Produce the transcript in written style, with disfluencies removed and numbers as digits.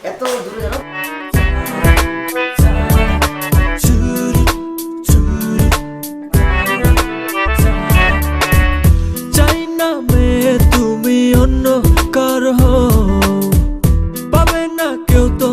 এত দূরে জানো। চাই না মেয়ে তুমি অন্য কার হও, পাবে না কেউ তো